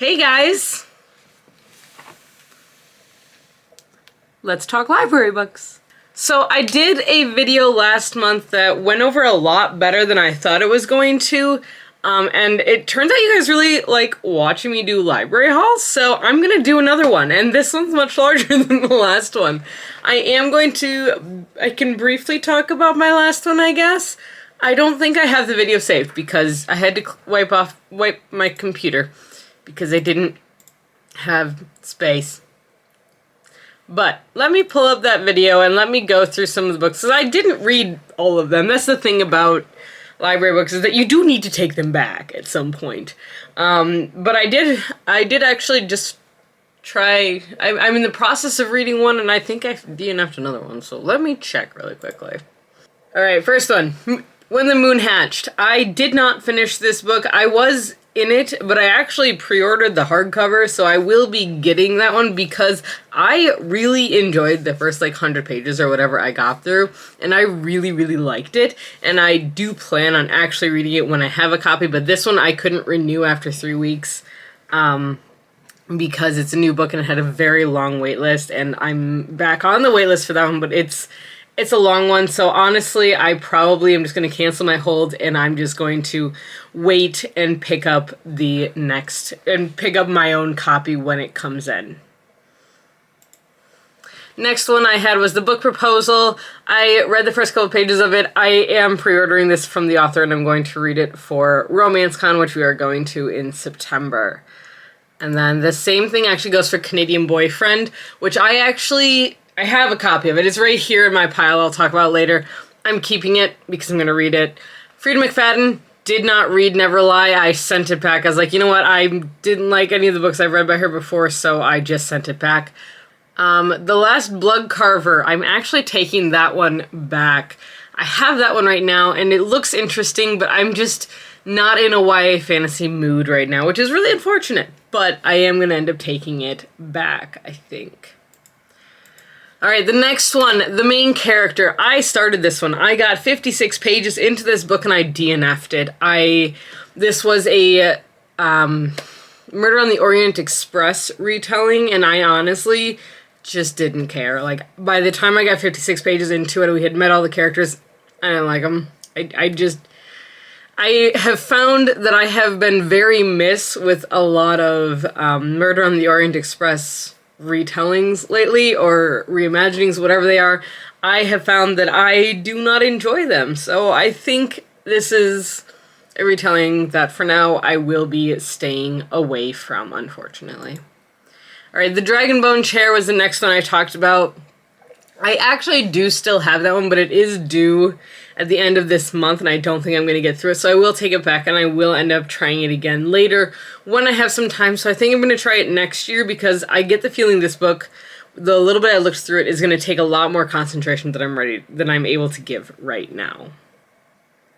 Hey guys! Let's talk library books. So I did a video last month that went over a lot better than I thought it was going to. And it turns out you guys really like watching me do library hauls, so I'm gonna do another one, and this one's much larger than the last one. I can briefly talk about my last one, I guess. I don't think I have the video saved because I had to wipe my computer because I didn't have space. But let me pull up that video and let me go through some of the books, because I didn't read all of them. That's the thing about library books, is that you do need to take them back at some point. But I did actually just try. I'm in the process of reading one, and I think I've DNF'd another one, so let me check really quickly. Alright, first one. When the Moon Hatched. I did not finish this book. I was in it, but I actually pre-ordered the hardcover, so I will be getting that one because I really enjoyed the first like 100 pages or whatever I got through, and I really liked it, and I do plan on actually reading it when I have a copy, but this one I couldn't renew after 3 weeks because it's a new book and it had a very long wait list, and I'm back on the wait list for that one, but it's a long one, so honestly, I probably am just going to cancel my hold, and I'm just going to wait and pick up my own copy when it comes in. Next one I had was The Book Proposal. I read the first couple pages of it. I am pre-ordering this from the author, and I'm going to read it for RomanceCon, which we are going to in September. And then the same thing actually goes for Canadian Boyfriend, which I have a copy of it. It's right here in my pile. I'll talk about it later. I'm keeping it because I'm going to read it. Frida McFadden, did not read Never Lie. I sent it back. I was like, you know what? I didn't like any of the books I've read by her before, so I just sent it back. The Last Blood Carver, I'm actually taking that one back. I have that one right now, and it looks interesting, but I'm just not in a YA fantasy mood right now, which is really unfortunate. But I am going to end up taking it back, I think. Alright, the next one, The Main Character. I started this one. I got 56 pages into this book and I DNF'd it. This was a Murder on the Orient Express retelling, and I honestly just didn't care. Like, by the time I got 56 pages into it, we had met all the characters. I didn't like them. I have found that I have been very miss with a lot of Murder on the Orient Express retellings lately, or reimaginings, whatever they are. I have found that I do not enjoy them, so I think this is a retelling that for now I will be staying away from, unfortunately. Alright, The Dragonbone Chair was the next one I talked about. I actually do still have that one, but it is due at the end of this month, and I don't think I'm going to get through it, so I will take it back, and I will end up trying it again later when I have some time. So I think I'm going to try it next year, because I get the feeling this book, the little bit I looked through it, is going to take a lot more concentration than I'm able to give right now.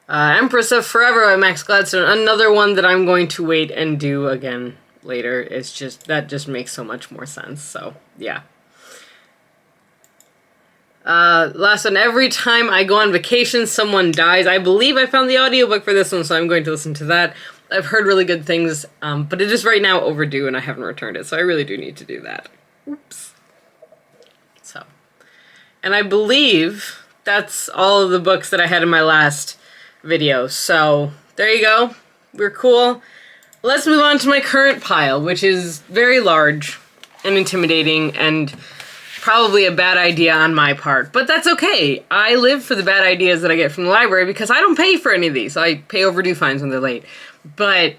Empress of Forever by Max Gladstone, another one that I'm going to wait and do again later. That just makes so much more sense, so yeah. Last one, Every Time I Go on Vacation, Someone Dies. I believe I found the audiobook for this one, so I'm going to listen to that. I've heard really good things, but it is right now overdue and I haven't returned it, so I really do need to do that. Oops. So, and I believe that's all of the books that I had in my last video, so there you go. We're cool. Let's move on to my current pile, which is very large and intimidating and probably a bad idea on my part, but that's okay. I live for the bad ideas that I get from the library because I don't pay for any of these. I pay overdue fines when they're late, but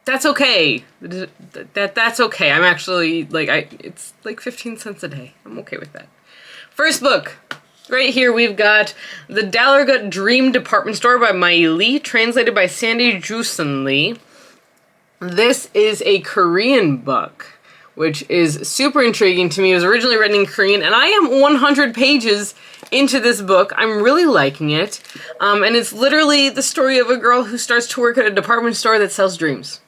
that's okay. That's okay. I'm actually, it's like 15 cents a day. I'm okay with that. First book. Right here we've got The Dallergut Dream Department Store by Mai Lee, translated by Sandy Jusen Lee. This is a Korean book, which is super intriguing to me. It was originally written in Korean, and I am 100 pages into this book. I'm really liking it. And it's literally the story of a girl who starts to work at a department store that sells dreams.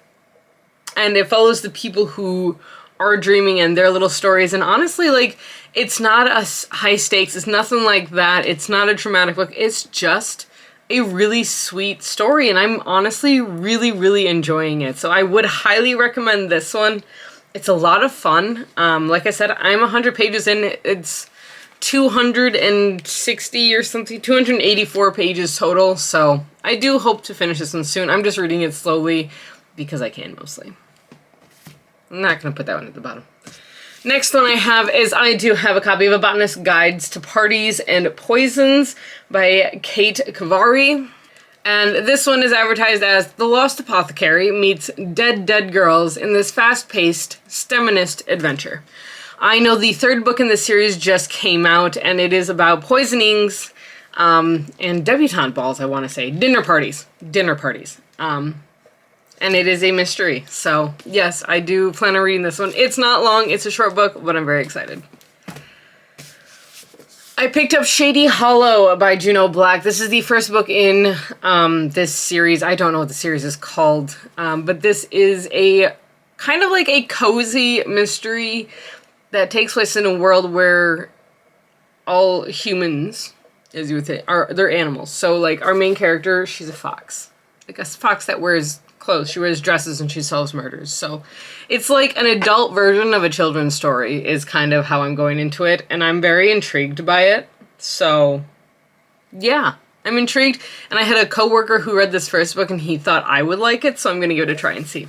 And it follows the people who are dreaming and their little stories. And honestly, like, it's not a high stakes. It's nothing like that. It's not a traumatic book. It's just a really sweet story, and I'm honestly really, really enjoying it. So I would highly recommend this one. It's a lot of fun. Like I said, I'm 100 pages in. It's 260 or something, 284 pages total. So I do hope to finish this one soon. I'm just reading it slowly because I can mostly. I'm not going to put that one at the bottom. Next one I have is I do have a copy of A Botanist's Guides to Parties and Poisons by Kate Kavari. And this one is advertised as The Lost Apothecary meets Dead Girls in this fast-paced STEMinist adventure. I know the third book in the series just came out, and it is about poisonings and debutante balls, I want to say. Dinner parties. And it is a mystery. So, yes, I do plan on reading this one. It's not long, it's a short book, but I'm very excited. I picked up Shady Hollow by Juno Black. This is the first book in this series. I don't know what the series is called, but this is a kind of like a cozy mystery that takes place in a world where all humans, as you would say, they're animals. So, like, our main character, she's a fox. Like a fox that wears clothes. She wears dresses and she solves murders. So it's like an adult version of a children's story is kind of how I'm going into it, and I'm very intrigued by it. So yeah, I'm intrigued, and I had a coworker who read this first book and he thought I would like it, so I'm gonna give it a try and see.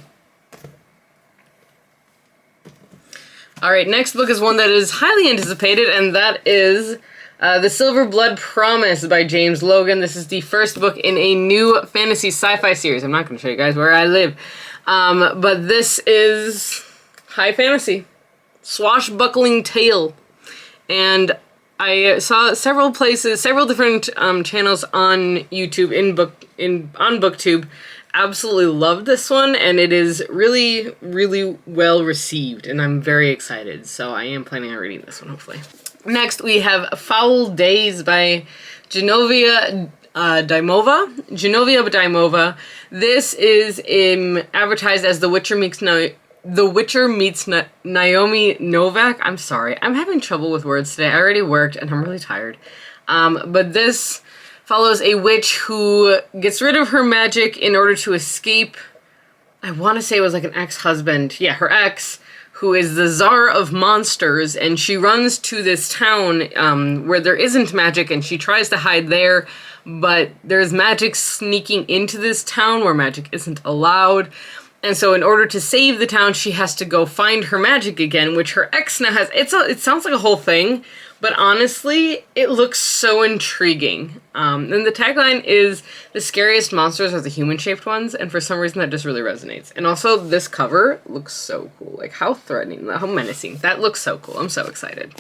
Alright, next book is one that is highly anticipated, and that is The Silver Blood Promise by James Logan. This is the first book in a new fantasy sci-fi series. I'm not going to show you guys where I live. But this is high fantasy. Swashbuckling tale. And I saw several places, several different channels on YouTube, on BookTube, absolutely loved this one, and it is really, really well received, and I'm very excited. So I am planning on reading this one, hopefully. Next, we have Foul Days by Genovia Dimova. This is advertised as The Witcher meets Naomi Novak. I'm sorry, I'm having trouble with words today. I already worked, and I'm really tired. But this follows a witch who gets rid of her magic in order to escape, I want to say it was like an ex-husband. Yeah, her ex, who is the Tsar of Monsters, and she runs to this town where there isn't magic, and she tries to hide there, but there's magic sneaking into this town where magic isn't allowed. And so in order to save the town, she has to go find her magic again, which her ex now has. It sounds like a whole thing, but honestly, it looks so intriguing. And the tagline is, the scariest monsters are the human-shaped ones, and for some reason that just really resonates. And also, this cover looks so cool. Like, how threatening, how menacing. That looks so cool. I'm so excited.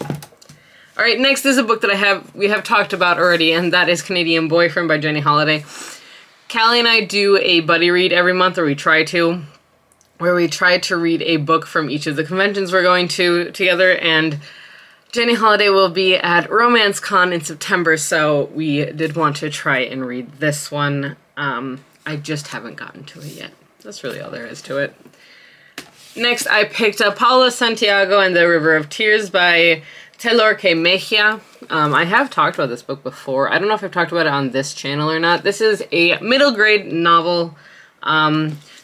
Alright, next is a book that we have talked about already, and that is Canadian Boyfriend by Jenny Holiday. Callie and I do a buddy read every month, or we try to, where we try to read a book from each of the conventions we're going to together, and Jenny Holiday will be at Romance Con in September, so we did want to try and read this one. I just haven't gotten to it yet. That's really all there is to it. Next, I picked up Paula Santiago and the River of Tears by Taylor K. Mejia. I have talked about this book before. I don't know if I've talked about it on this channel or not. This is a middle grade novel.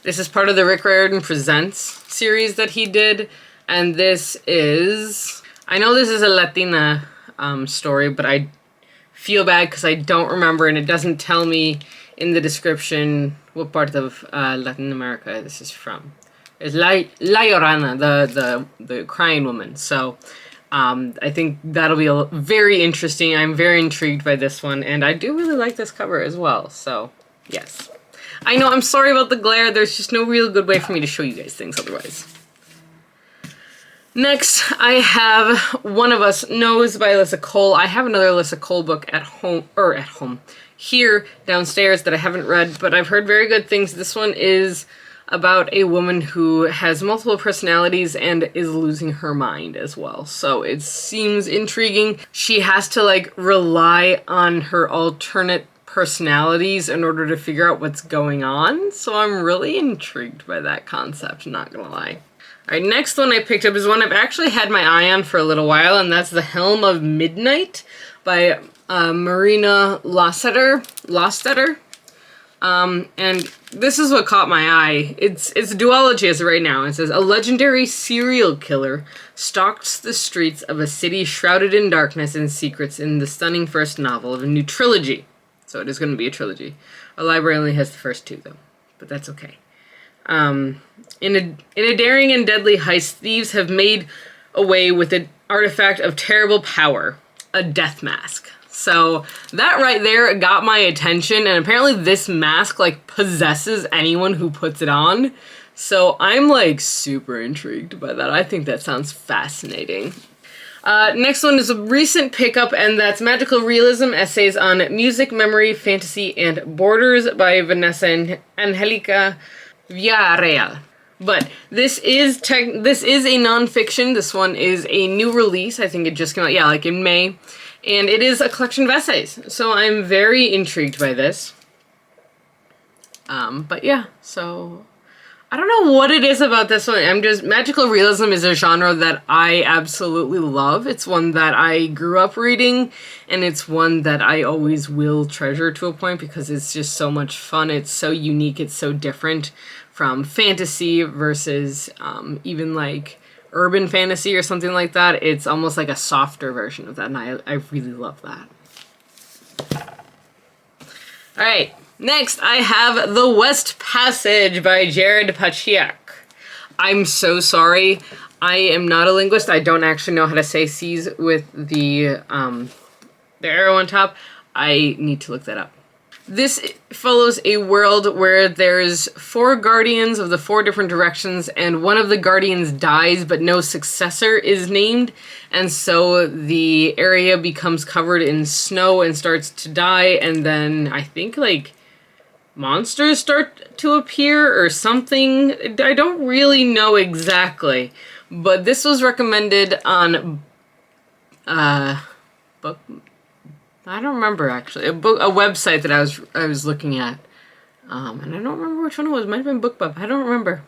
This is part of the Rick Riordan Presents series that he did, and this is... I know this is a Latina story, but I feel bad because I don't remember, and it doesn't tell me in the description what part of Latin America this is from. It's La Llorona, the crying woman. So I think that'll be very interesting. I'm very intrigued by this one, and I do really like this cover as well. So, yes. I know, I'm sorry about the glare. There's just no real good way for me to show you guys things otherwise. Next, I have One of Us Knows by Alyssa Cole. I have another Alyssa Cole book here downstairs that I haven't read, but I've heard very good things. This one is about a woman who has multiple personalities and is losing her mind as well. So it seems intriguing. She has to, like, rely on her alternate personalities in order to figure out what's going on. So I'm really intrigued by that concept, not gonna lie. Alright, next one I picked up is one I've actually had my eye on for a little while, and that's The Helm of Midnight by Marina Lostetter. And this is what caught my eye. It's a duology as of right now. It says, a legendary serial killer stalks the streets of a city shrouded in darkness and secrets in the stunning first novel of a new trilogy. So it is going to be a trilogy. Our library only has the first 2, though. But that's okay. In a daring and deadly heist, thieves have made away with an artifact of terrible power. A death mask. So that right there got my attention, and apparently this mask, like, possesses anyone who puts it on. So I'm, like, super intrigued by that. I think that sounds fascinating. Next one is a recent pickup, and that's Magical Realism, Essays on Music, Memory, Fantasy, and Borders by Vanessa and Angelica Villarreal. But this is a nonfiction. This one is a new release. I think it just came out, yeah, like in May. And it is a collection of essays. So I'm very intrigued by this. But yeah, so I don't know what it is about this one. Magical realism is a genre that I absolutely love. It's one that I grew up reading, and it's one that I always will treasure to a point because it's just so much fun. It's so unique. It's so different from fantasy versus even like urban fantasy or something like that. It's almost like a softer version of that, and I really love that. All right, next I have The West Passage by Jared Pachiak. I'm so sorry. I am not a linguist. I don't actually know how to say C's with the arrow on top. I need to look that up. This follows a world where there's 4 guardians of the 4 different directions, and one of the guardians dies, but no successor is named, and so the area becomes covered in snow and starts to die, and then I think, like, monsters start to appear or something. I don't really know exactly, but this was recommended on book. I don't remember actually. A website that I was looking at, and I don't remember which one it was. It might have been BookBub. I don't remember.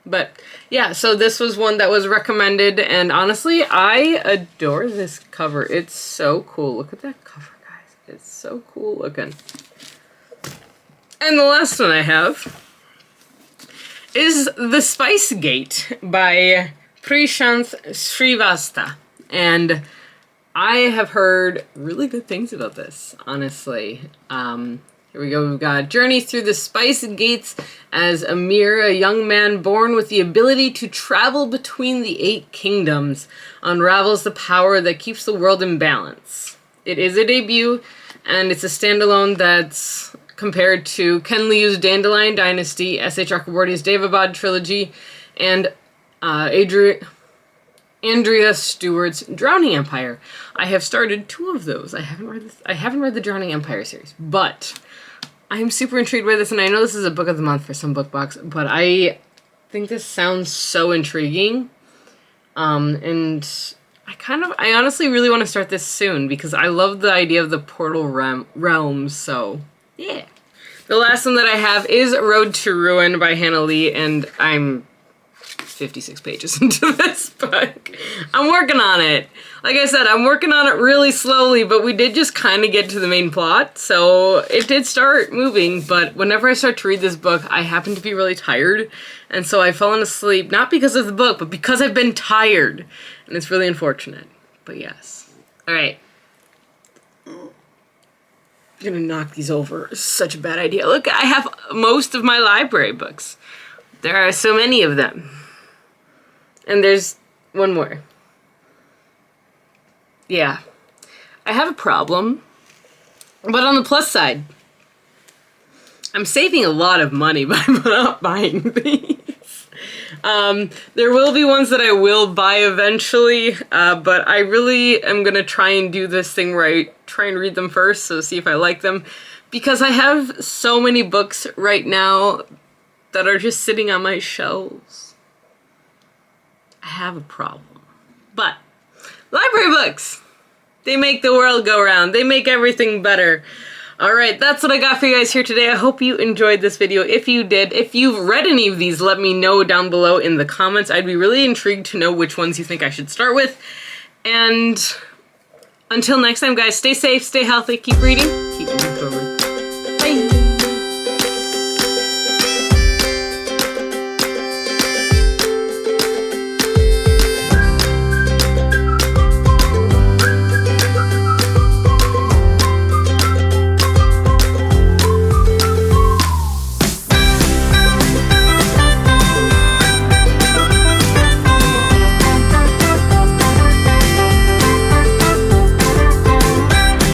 But yeah, so this was one that was recommended, and honestly, I adore this cover. It's so cool. Look at that cover, guys. It's so cool looking. And the last one I have is The Spice Gate by Prashant Srivastava. And I have heard really good things about this, honestly. Here we go. We've got Journey Through the Spice Gates as Amir, a young man born with the ability to travel between the 8 kingdoms, unravels the power that keeps the world in balance. It is a debut, and it's a standalone that's compared to Ken Liu's Dandelion Dynasty, S.H. Chakraborty's Devabad trilogy, and Andrea Stewart's Drowning Empire. I have started 2 of those. I haven't read the Drowning Empire series, but I'm super intrigued by this, and I know this is a book of the month for some book box, but I think this sounds so intriguing. And I honestly really want to start this soon because I love the idea of the portal realms, so yeah. The last one that I have is Road to Ruin by Hannah Lee, and I'm 56 pages into this book. I'm working on it. Like I said, I'm working on it really slowly, but we did just kind of get to the main plot, so it did start moving, but whenever I start to read this book, I happen to be really tired, and so I've fallen asleep, not because of the book, but because I've been tired, and it's really unfortunate, but yes. Alright. I'm gonna knock these over. It's such a bad idea. Look, I have most of my library books. There are so many of them. And there's one more. Yeah. I have a problem. But on the plus side, I'm saving a lot of money by not buying these. There will be ones that I will buy eventually, but I really am going to try and do this thing where I try and read them first, so see if I like them. Because I have so many books right now that are just sitting on my shelves. I have a problem. But library books, they make the world go round. They make everything better. Alright, that's what I got for you guys here today. I hope you enjoyed this video. If you did, if you've read any of these, let me know down below in the comments. I'd be really intrigued to know which ones you think I should start with. And until next time, guys, stay safe, stay healthy, keep reading.